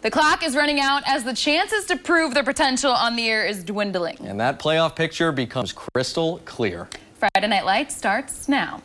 The clock is running out as the chances to prove their potential on the air is dwindling. And that playoff picture becomes crystal clear. Friday Night Lights starts now.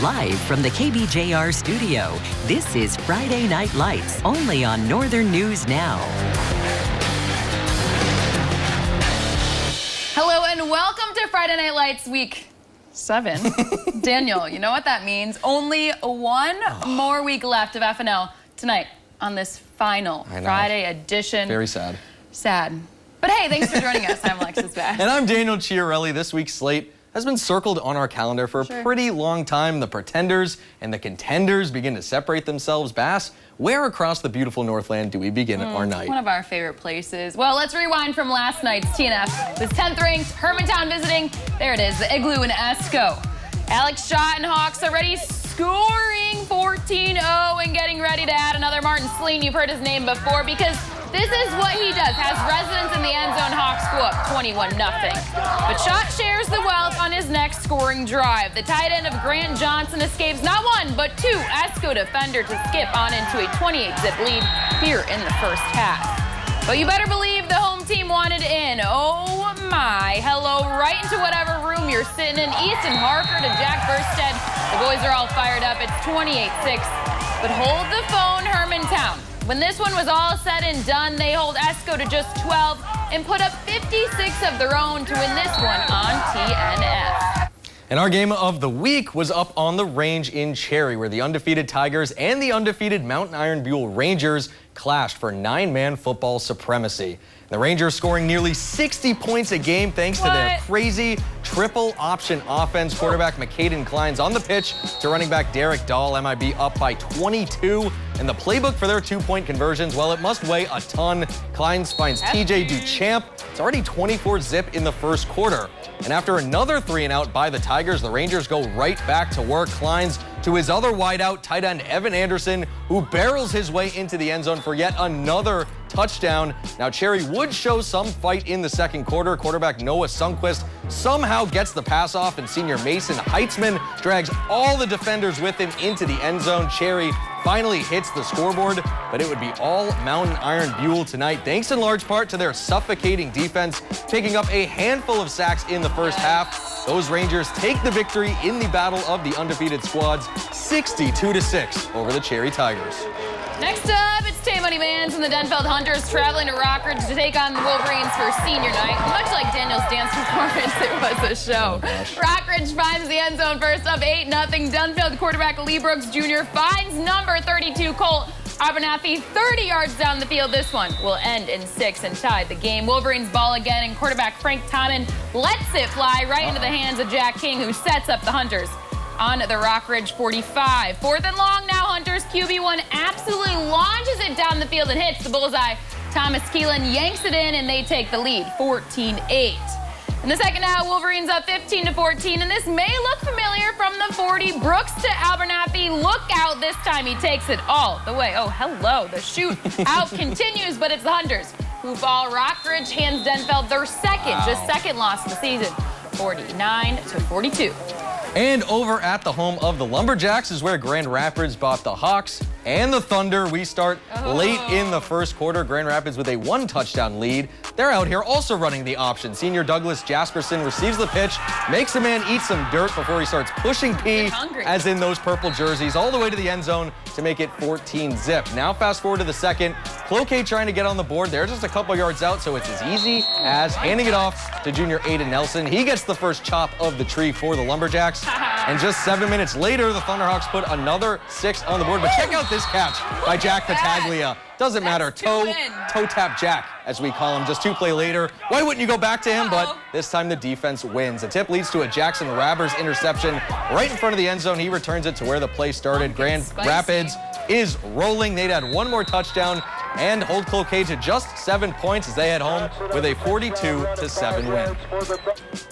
Live from the KBJR studio, this is Friday Night Lights, only on Northern News Now. Hello and welcome to Friday Night Lights Week 7. Daniel, you know what that means. Only one more week left of FNL tonight on this final Friday edition. Very sad. Sad. But hey, thanks for joining us. I'm Alexis Bass. And I'm Daniel Chiarelli. This week's slate has been circled on our calendar for a pretty long time. The pretenders and the contenders begin to separate themselves. Bass, where across the beautiful Northland do we begin our night? One of our favorite places. Well, let's rewind from last night's TNF. This 10th ranked Hermantown visiting. There it is, the Igloo in Esco. Alex Schott and Hawks already scoring 14-0 and getting ready to add another Martin Sleen. You've heard his name before because this is what he does. Has residents in the end zone. Hawks go up 21-0. But Schott shares the wealth on his next scoring drive. The tight end of Grant Johnson escapes not one, but two Esco defender to skip on into a 28-zip lead here in the first half. But you better believe the home team wanted in. Oh my. Hello, right into whatever room you're sitting in. Easton Harker to Jack Burstead. The boys are all fired up. It's 28-6. But hold the phone, Hermantown. When this one was all said and done, they hold Esco to just 12 and put up 56 of their own to win this one on TNF. And our game of the week was up on the range in Cherry, where the undefeated Tigers and the undefeated Mountain Iron Buell Rangers clashed for 9-man football supremacy. The Rangers scoring nearly 60 points a game thanks to their crazy triple option offense. Quarterback McCaden Klein's on the pitch to running back Derek Dahl. MIB up by 22. And the playbook for their two-point conversions, well, it must weigh a ton. Klein's finds TJ Duchamp. It's already 24-zip in the first quarter. And after another 3-and-out by the Tigers, the Rangers go right back to work. Klein's to his other wideout, tight end Evan Anderson, who barrels his way into the end zone for yet another touchdown. Now, Cherry would show some fight in the second quarter. Quarterback Noah Sundquist somehow gets the pass off, and senior Mason Heitzman drags all the defenders with him into the end zone. Cherry finally hits the scoreboard, but it would be all Mountain Iron Buell tonight, thanks in large part to their suffocating defense, taking up a handful of sacks in the first half. Those Rangers take the victory in the battle of the undefeated squads, 62-6 over the Cherry Tigers. Next up, it's Tay Money Mans and the Denfeld Hunters traveling to Rockridge to take on the Wolverines for senior night. Much like Daniel's dance performance, it was a show. Rockridge finds the end zone first up 8-0. Denfeld quarterback Lee Brooks Jr. finds number 32 Colt Abernathy 30 yards down the field. This one will end in 6 and tie the game. Wolverines ball again, and quarterback Frank Tommen lets it fly right into the hands of Jack King, who sets up the Hunters on the Rockridge 45. 4th and long now. Hunters QB1 absolutely launches it down the field and hits the bullseye. Thomas Keelan yanks it in, and they take the lead, 14-8. In the second half, Wolverines up 15-14, and this may look familiar from the 40. Brooks to Abernathy. Look out this time. He takes it all the way. Oh, hello. The shoot out continues, but it's the Hunters who fall. Rockridge hands Denfeld their second loss of the season, 49-42. And over at the home of the Lumberjacks is where Grand Rapids bought the Hawks and the Thunder. We start late in the first quarter. Grand Rapids with a 1-touchdown lead. They're out here also running the option. Senior Douglas Jasperson receives the pitch, makes a man eat some dirt before he starts pushing P, as in those purple jerseys, all the way to the end zone to make it 14-zip. Now fast forward to the second. Cloquet trying to get on the board. They're just a couple yards out, so it's as easy as handing it off to junior Aiden Nelson. He gets the first chop of the tree for the Lumberjacks. And just 7 minutes later, the Thunderhawks put another 6 on the board. But check out this catch by Jack Pataglia. Doesn't matter. Toe tap Jack, as we call him. Just 2 plays later. Why wouldn't you go back to him? But this time the defense wins. The tip leads to a Jackson Rabbers interception right in front of the end zone. He returns it to where the play started. Grand Rapids is rolling. They'd had one more touchdown and hold Cloquet to just 7 points as they head home with a 42-7 win.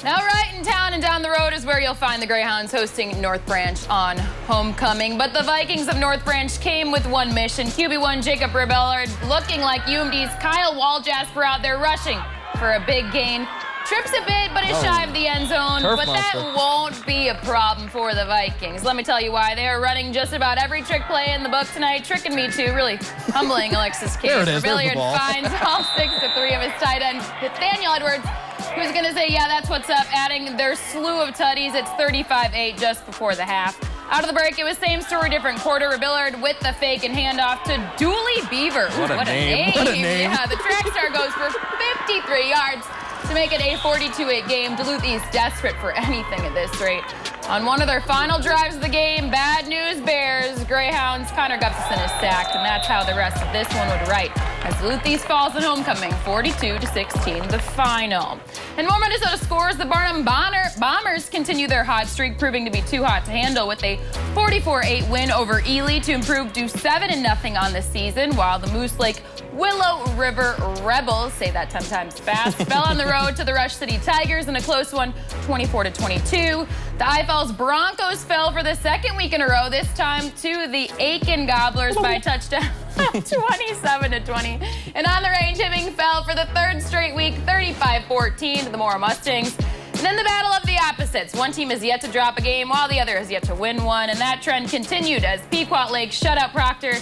Now right in town and down the road is where you'll find the Greyhounds hosting North Branch on homecoming. But the Vikings of North Branch came with one mission. QB1 Jacob Rebellard looking like UMD's Kyle Waljasper out there rushing for a big gain. Trips a bit, but is shy of the end zone. Turf But monster. that won't be a problem for the Vikings. Let me tell you why. They are running just about every trick play in the book tonight, tricking me too, really humbling Alexis Case. There it is, there's the Billiard ball. finds all 6 to 3 of his tight end, Nathaniel Edwards, who's going to say, yeah, that's what's up, adding their slew of tutties. It's 35-8 just before the half. Out of the break, it was same story, different quarter. Billard with the fake and handoff to Dooley Beaver. Ooh, What a name. What a name. Yeah, the track star goes for 53 yards to make it a 42-8 game. Duluth East desperate for anything at this rate. On one of their final drives of the game, bad news bears. Greyhounds, Connor Gustafson is sacked, and that's how the rest of this one would write. As Duluth East falls at homecoming, 42-16, the final. And more Minnesota scores. The Barnum Bombers continue their hot streak, proving to be too hot to handle with a 44-8 win over Ely to improve to 7-0 on the season, while the Moose Lake Willow River Rebels, say that 10 times fast, fell on the road to the Rush City Tigers in a close one, 24-22. The IFL's Broncos fell for the second week in a row, this time to the Aiken Gobblers by a touchdown. 27-20. And on the range, Hibbing fell for the third straight week, 35-14 to the Mora Mustangs. And then the battle of the opposites. One team has yet to drop a game, while the other has yet to win one. And that trend continued as Pequot Lake shut out Proctor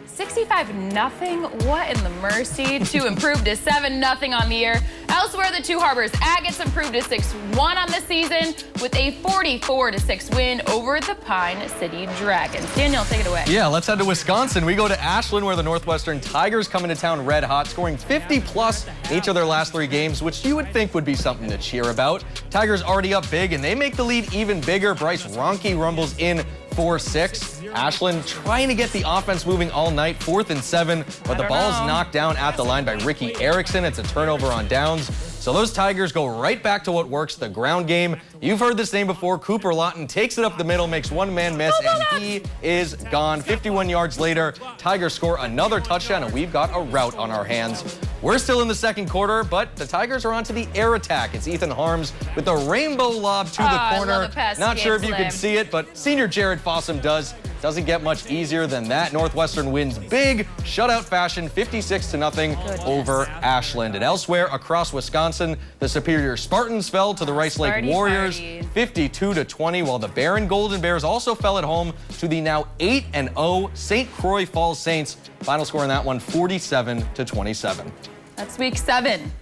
65-0. What in the mercy? To improve to 7-0 on the year. Elsewhere, the Two Harbors Agates improved to 6-1 on the season with a 44-6 win over the Pine City Dragons. Daniel, take it away. Yeah, let's head to Wisconsin. We go to Ashland, where the Northwestern Tigers come into town red hot, scoring 50-plus in each of their last 3 games, which you would think would be something to cheer about. Tigers already up big, and they make the lead even bigger. Bryce Ronke rumbles in 4-6. Ashland trying to get the offense moving all night, 4th and 7, but the ball's knocked down at the line by Ricky Erickson. It's a turnover on downs. So those Tigers go right back to what works, the ground game. You've heard this name before. Cooper Lawton takes it up the middle, makes one man miss, and he is gone. 51 yards later, Tigers score another touchdown, and we've got a rout on our hands. We're still in the second quarter, but the Tigers are onto the air attack. It's Ethan Harms with the rainbow lob to the corner. Not sure if you can see it, but senior Jared Fossum does. Doesn't get much easier than that. Northwestern wins big, shutout fashion, 56-0 over Ashland. And elsewhere across Wisconsin, the Superior Spartans fell to the Rice Lake Warriors, 52-20, while the Barron Golden Bears also fell at home to the now 8-0 St. Croix Falls Saints. Final score in that one, 47-27. That's week 7.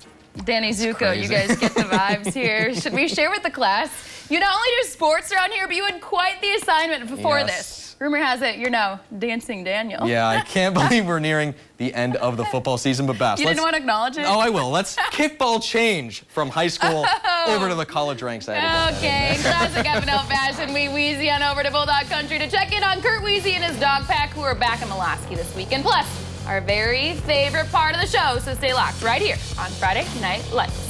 Danny Zuko, you guys get the vibes here. Should we share with the class? You not only do sports around here, but you had quite the assignment before this. Rumor has it you're now Dancing Daniel. Yeah, I can't believe we're nearing the end of the football season, but Bass. You didn't want to acknowledge it? Oh, I will. Let's kickball change from high school over to the college ranks. Okay, classic FNL fashion. We wheezy on over to Bulldog Country to check in on Kurt Weezy and his dog pack, who are back in Mulaski this weekend. Plus, our very favorite part of the show, so stay locked right here on Friday Night Lights.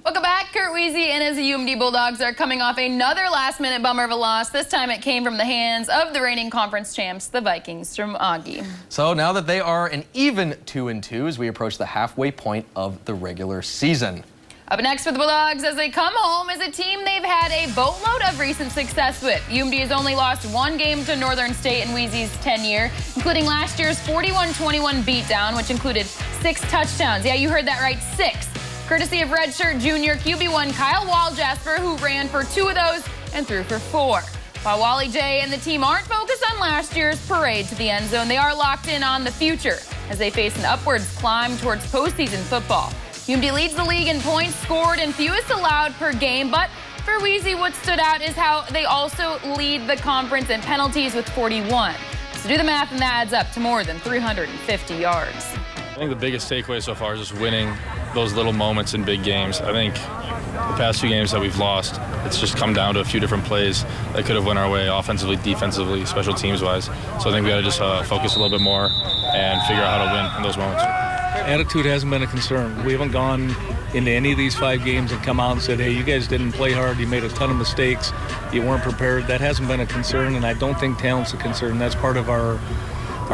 Welcome back. Kurt Weezy and his UMD Bulldogs are coming off another last-minute bummer of a loss. This time it came from the hands of the reigning conference champs, the Vikings from Augie. So now that they are an even 2-2 as we approach the halfway point of the regular season. Up next for the Bulldogs as they come home is a team they've had a boatload of recent success with. UMD has only lost 1 game to Northern State in Weezy's tenure, including last year's 41-21 beatdown, which included 6 touchdowns. Yeah, you heard that right, 6. Courtesy of redshirt junior QB1 Kyle Waljasper, who ran for 2 of those and threw for 4. While Wally J and the team aren't focused on last year's parade to the end zone, they are locked in on the future as they face an upwards climb towards postseason football. UMD leads the league in points scored and fewest allowed per game, but for Weezy, what stood out is how they also lead the conference in penalties with 41. So do the math, and that adds up to more than 350 yards. I think the biggest takeaway so far is just winning those little moments in big games. I think the past 2 games that we've lost, it's just come down to a few different plays that could have went our way offensively, defensively, special teams-wise. So I think we got to just focus a little bit more and figure out how to win in those moments. Attitude hasn't been a concern. We haven't gone into any of these 5 games and come out and said, hey, you guys didn't play hard, you made a ton of mistakes, you weren't prepared. That hasn't been a concern, and I don't think talent's a concern. That's part of our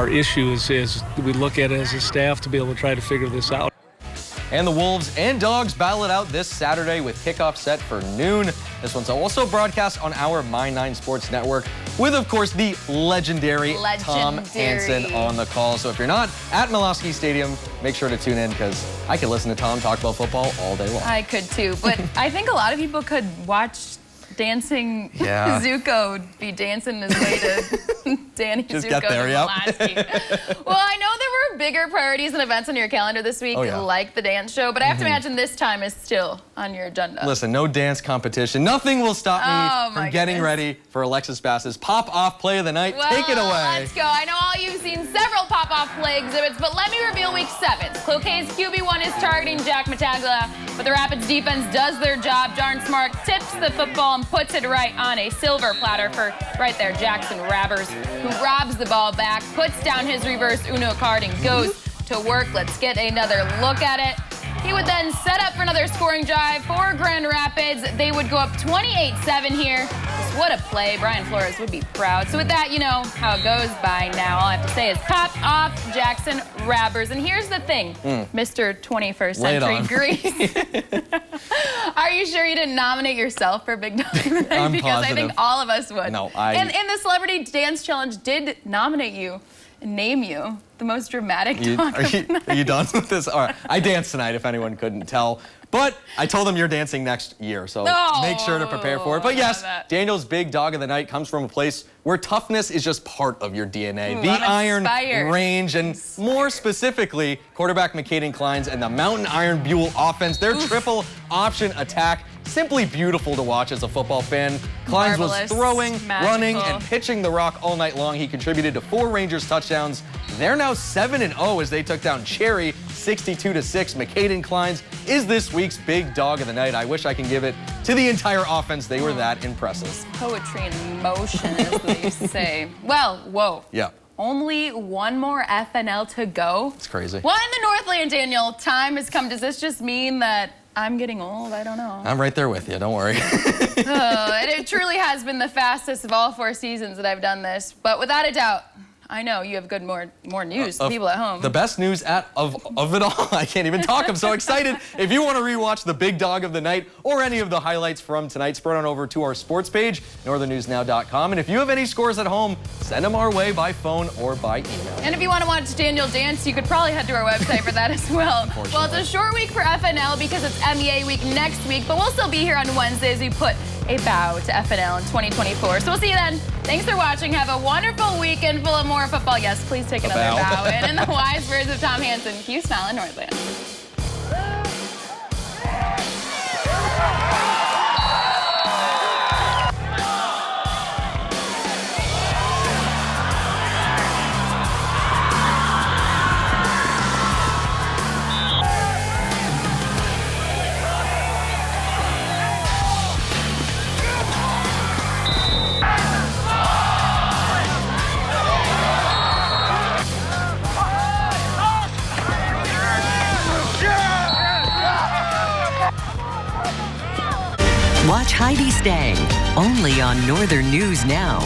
issue is we look at it as a staff to be able to try to figure this out. And the Wolves and Dogs battle it out this Saturday with kickoff set for noon. This one's also broadcast on our My9 Sports Network with, of course, the legendary Tom Hansen on the call. So if you're not at Malosky Stadium, make sure to tune in because I could listen to Tom talk about football all day long. I could too, but I think a lot of people could watch Dancing Zuko be dancing his way to Danny Just Zuko get there, to Pulaski. Well, I know there were bigger priorities and events on your calendar this week, like the dance show, but I have to imagine this time is still on your agenda. Listen, no dance competition. Nothing will stop me from getting ready for Alexis Bass's pop-off play of the night. Well, take it away. Let's go. I know all you've seen several pop-off play exhibits, but let me reveal week 7. Cloquet's QB1 is targeting Jack Mataglia, but the Rapids defense does their job. Darn Smart tips the football and puts it right on a silver platter for right there Jackson Rabbers, who robs the ball back, puts down his reverse Uno card and goes to work. Let's get another look at it. He would then set up for another scoring drive for Grand Rapids. They would go up 28-7 here. Just what a play. Brian Flores would be proud. So with that, you know how it goes by now. All I have to say is pop off Jackson Rabbers. And here's the thing, Mr. 21st Century Grease. Are you sure you didn't nominate yourself for Big Dog? I'm because positive. I think all of us would. No, And the Celebrity Dance Challenge did nominate you and name you the most dramatic dog of the night. Are you done with this? All right. I danced tonight, if anyone couldn't tell. But I told them you're dancing next year, so make sure to prepare for it. But yes, Daniel's Big Dog of the Night comes from a place where toughness is just part of your DNA. The Iron Range, and more specifically, quarterback McKaden Kleins and the Mountain Iron Buell offense. Their triple option attack, simply beautiful to watch as a football fan. Kleins was throwing, running, and pitching the rock all night long. He contributed to 4 Rangers touchdowns. They're now 7-0 as they took down Cherry 62-6. McKaden Kleins is this week's Big Dog of the Night. I wish I can give it to the entire offense. They were that impressive. Poetry in motion, as they say. Well, whoa. Yeah. Only one more FNL to go. It's crazy. What in the Northland, Daniel? Time has come. Does this just mean that I'm getting old? I don't know. I'm right there with you. Don't worry. It truly has been the fastest of all 4 seasons that I've done this. But without a doubt, I know you have good more news to people at home. The best news of it all. I can't even talk. I'm so excited. If you want to rewatch the Big Dog of the Night or any of the highlights from tonight, spread on over to our sports page, northernnewsnow.com. And if you have any scores at home, send them our way by phone or by email. And if you want to watch Daniel dance, you could probably head to our website for that as well. Well, it's a short week for FNL because it's MEA week next week, but we'll still be here on Wednesdays. We put a bow to FNL in 2024. So we'll see you then. Thanks for watching. Have a wonderful weekend full of more football. Yes, please take another bow. And in the wise words of Tom Hansen, Hugh Smile in Northland. Watch Heidi Stang, only on Northern News Now.